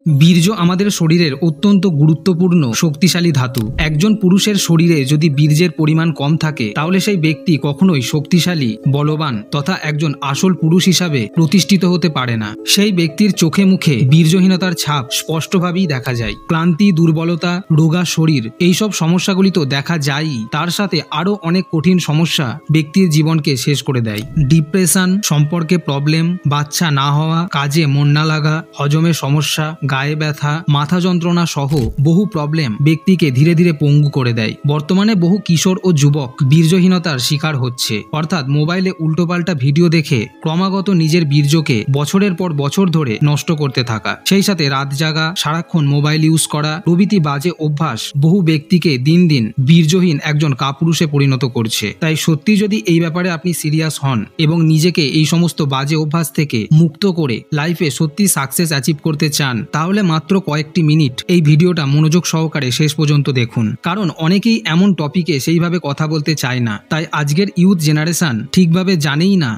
বীর্য আমাদের শরীরের অত্যন্ত গুরুত্বপূর্ণ শক্তিশালী ধাতু। একজন পুরুষের শরীরে যদি বীর্যের পরিমাণ কম থাকে তাহলে সেই ব্যক্তি কখনোই শক্তিশালী, বলবান তথা একজন আসল পুরুষ হিসাবে প্রতিষ্ঠিত হতে পারে না। সেই ব্যক্তির চোখে মুখে বীর্যহীনতার ছাপ স্পষ্টভাবেই দেখা যায়। ক্লান্তি, দুর্বলতা, রোগা শরীর, এইসব সমস্যাগুলি তো দেখা যায়ই, তার সাথে আরও অনেক কঠিন সমস্যা ব্যক্তির জীবনকে শেষ করে দেয়। ডিপ্রেশন, সম্পর্কে প্রবলেম, বাচ্চা না হওয়া, কাজে মন না লাগা, হজমের সমস্যা, গায়ে ব্যথা, মাথা যন্ত্রণা সহ বহু প্রবলেম ব্যক্তিকে ধীরে ধীরে পঙ্গু করে দেয়। বর্তমানে বহু কিশোর ও যুবক বীর্যহীনতার শিকার হচ্ছে, অর্থাৎ মোবাইলে উল্টোপাল্টা ভিডিও দেখে ক্রমাগত নিজের বীর্যকে বছরের পর বছর ধরে নষ্ট করতে থাকা, সেই সাথে রাত জাগা, সারাক্ষণ মোবাইল ইউজ করা প্রভৃতি বাজে অভ্যাস বহু ব্যক্তিকে দিন দিন বীর্যহীন একজন কাপুরুষে পরিণত করছে। তাই সত্যি যদি এই ব্যাপারে আপনি সিরিয়াস হন এবং নিজেকে এই সমস্ত বাজে অভ্যাস থেকে মুক্ত করে লাইফে সত্যি সাকসেস অ্যাচিভ করতে চান, তাহলে মাত্র কয়েকটি মিনিট এই ভিডিওটা মনোযোগ সহকারে শেষ পর্যন্ত দেখুন। কারণ অনেকেই এমন টপিকে সেইভাবে কথা বলতে চায় না। তাই আজকের ইউথ জেনারেশন ঠিকভাবে জানেই না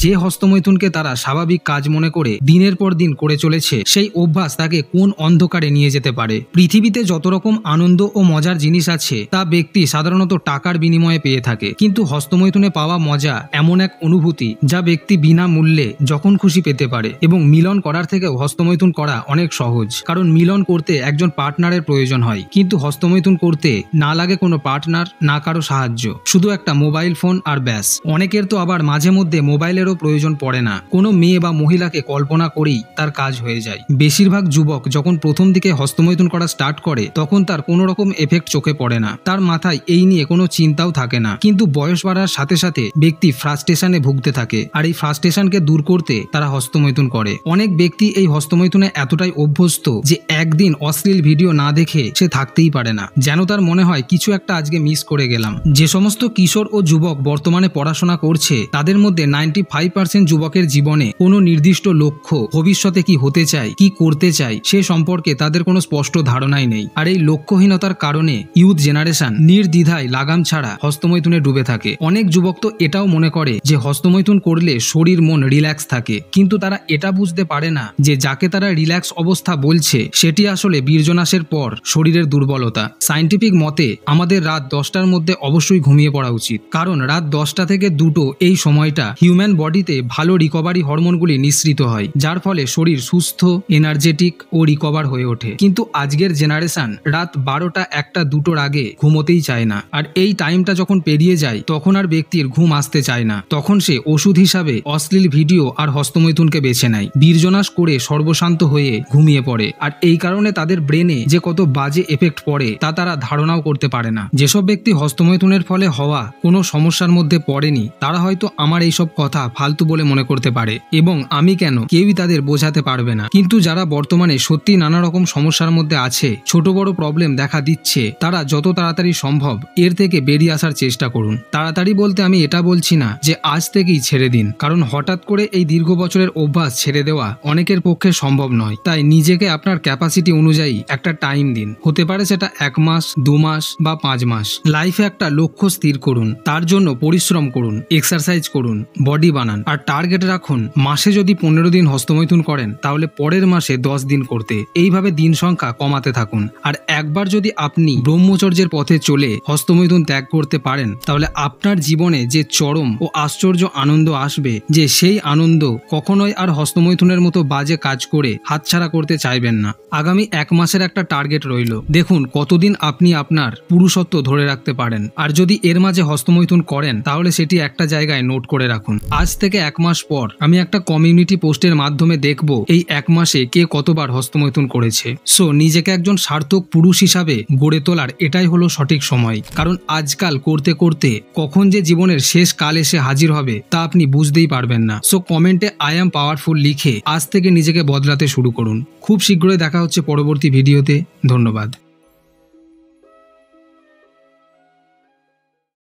যে হস্তমৈথুনকে তারা স্বাভাবিক কাজ মনে করে দিনের পর দিন করে চলেছে, সেই অভ্যাস তাকে কোন অন্ধকারে নিয়ে যেতে পারে। পৃথিবীতে যত রকম আনন্দ ও মজার জিনিস আছে তা ব্যক্তি সাধারণত টাকার বিনিময়ে পেয়ে থাকে, কিন্তু হস্তমৈথুনে পাওয়া মজা এমন এক অনুভূতি যা ব্যক্তি বিনামূল্যে যখন খুশি পেতে পারে। এবং মিলন করার থেকেও হস্তমৈথুন করা অনেক সহজ, কারণ মিলন করতে একজন পার্টনারের প্রয়োজন হয়, কিন্তু হস্তমৈথুন করতে না লাগে কোনো পার্টনার, না কারো সাহায্য, শুধু একটা মোবাইল ফোন আর ব্যাস। অনেকের তো আবার মাঝে মধ্যে মোবাইলেরও প্রয়োজন পড়ে না, কোনো মেয়ে বা মহিলাকে কল্পনা করেই তার কাজ হয়ে যায়। বেশিরভাগ যুবক যখন প্রথম দিকে হস্তমৈথুন করা স্টার্ট করে তখন তার কোনো রকম এফেক্ট চোখে পড়ে না, তার মাথায় এই নিয়ে কোনো চিন্তাও থাকে না, কিন্তু বয়স বাড়ার সাথে সাথে ব্যক্তি ফ্রাস্ট্রেশনে ভুগতে থাকে, আর এই ফ্রাস্ট্রেশনকে দূর করতে তারা হস্তমৈথুন করে। অনেক ব্যক্তি এই হস্তমৈথুনে এতটাই অভ্যস্ত যে একদিন অশ্লীল ভিডিও না দেখে সে থাকতেই পারে না, যেন তার মনে হয় কিছু একটা আজকে মিস করে গেলাম। যে সমস্ত কিশোর ও যুবক বর্তমানে পড়াশোনা করছে তাদের মধ্যে 95% যুবকের জীবনে কোনো নির্দিষ্ট লক্ষ্য, ভবিষ্যতে কি হতে চায়, কি করতে চায় সে সম্পর্কে তাদের কোনো স্পষ্ট ধারণাই নেই। আর এই লক্ষ্যহীনতার কারণে ইউথ জেনারেশন নির্দ্বিধায় লাগাম ছাড়া হস্তমৈথুনে ডুবে থাকে। অনেক যুবক তো এটাও মনে করে যে হস্তমৈথুন করলে শরীর মন রিল্যাক্স থাকে, কিন্তু তারা এটা বুঝতে পারে না যে যাকে তারা রিল্যাক্স অবস্থা বলছে সেটি আসলে বীর্যনাশের পর শরীরের দুর্বলতা। সায়েন্টিফিক মতে আমাদের রাত 10টার মধ্যে অবশ্যই ঘুমিয়ে পড়া উচিত, কারণ রাত 10টা থেকে 2টো এই সময়টা হিউম্যান বডিতে ভালো রিকভারি হরমোনগুলি নিঃসৃত হয়, যার ফলে শরীর সুস্থ, এনার্জেটিক ও রিকভার হয়ে ওঠে। কিন্তু আজকের জেনারেশন রাত 12টা, 1টা, 2টোর আগে ঘুমোতেই চায় না, আর এই টাইমটা যখন পেরিয়ে যায় তখন আর ব্যক্তির ঘুম আসতে চায় না, তখন সে ওষুধ হিসাবে অশ্লীল ভিডিও আর হস্তমৈথুনকে বেছে নেয়, বীর্যনাশ করে সর্বশান্ত হয়ে ঘুমিয়ে পড়ে। আর এই কারণে তাদের ব্রেনে যে কত বাজে এফেক্ট পড়ে তা তারা ধারণাও করতে পারে না। যেসব ব্যক্তি হস্তমৈথুনের ফলে হওয়া কোনো সমস্যার মধ্যে পড়েনি তারা হয়তো আমার এইসব কথা ফালতু বলে মনে করতে পারে, এবং আমি কেন, কেউই তাদের বোঝাতে পারবে না। কিন্তু যারা বর্তমানে সত্যি নানা রকম সমস্যার মধ্যে আছে, ছোট বড় প্রবলেম দেখা দিচ্ছে, তারা যত তাড়াতাড়ি সম্ভব এর থেকে বেরিয়ে আসার চেষ্টা করুন। তাড়াতাড়ি বলতে আমি এটা বলছি না যে আজ থেকেই ছেড়ে দিন, কারণ হঠাৎ করে এই দীর্ঘ বছরের অভ্যাস ছেড়ে দেওয়া অনেকের পক্ষে সম্ভব নয়। তাই নিজেকে আপনার ক্যাপাসিটি অনুযায়ী একটা টাইম দিন, হতে পারে সেটা 1 মাস, 2 মাস বা 5 মাস। লাইফে একটা লক্ষ্য স্থির করুন, তার জন্য পরিশ্রম করুন, এক্সারসাইজ করুন, বডি বানান, আর টার্গেট রাখুন মাসে যদি 15 দিন হস্তমৈথুন করেন তাহলে পরের মাসে 10 দিন করতে। এইভাবে দিন সংখ্যা কমাতে থাকুন। আর একবার যদি আপনি ব্রহ্মচর্যের পথে চলে হস্তমৈথুন ত্যাগ করতে পারেন তাহলে আপনার জীবনে যে চরম ও আশ্চর্য আনন্দ আসবে, যে সেই আনন্দ কখনোই আর হস্তমৈথুনের মতো বাজে কাজ করে হাতছাড়া করতে চাইবেন না। আগামী 1 মাসের একটা টার্গেট রইল, দেখুন কতদিন আপনি আপনার পুরুষত্ব ধরে রাখতে পারেন। আর যদি এর মাঝে হস্তমৈথুন করেন তাহলে সেটি একটা জায়গায় নোট করে রাখুন। আজ থেকে 1 মাস পর আমি একটা কমিউনিটি পোস্টের মাধ্যমে দেখব এই 1 মাসে কে কতবার হস্তমৈথুন করেছে। সো নিজেকে একজন সার্থক পুরুষ হিসাবে গড়ে তোলার এটাই হলো সঠিক সময়, কারণ আজকাল করতে করতে কখন যে জীবনের শেষ কাল এসে হাজির হবে তা আপনি বুঝতেই পারবেন না। সো কমেন্টে আই অ্যাম পাওয়ারফুল লিখে আজ থেকে নিজেকে বদলাতে শুরু করুন। খুব শীঘ্রই দেখা হচ্ছে পরবর্তী ভিডিওতে। ধন্যবাদ।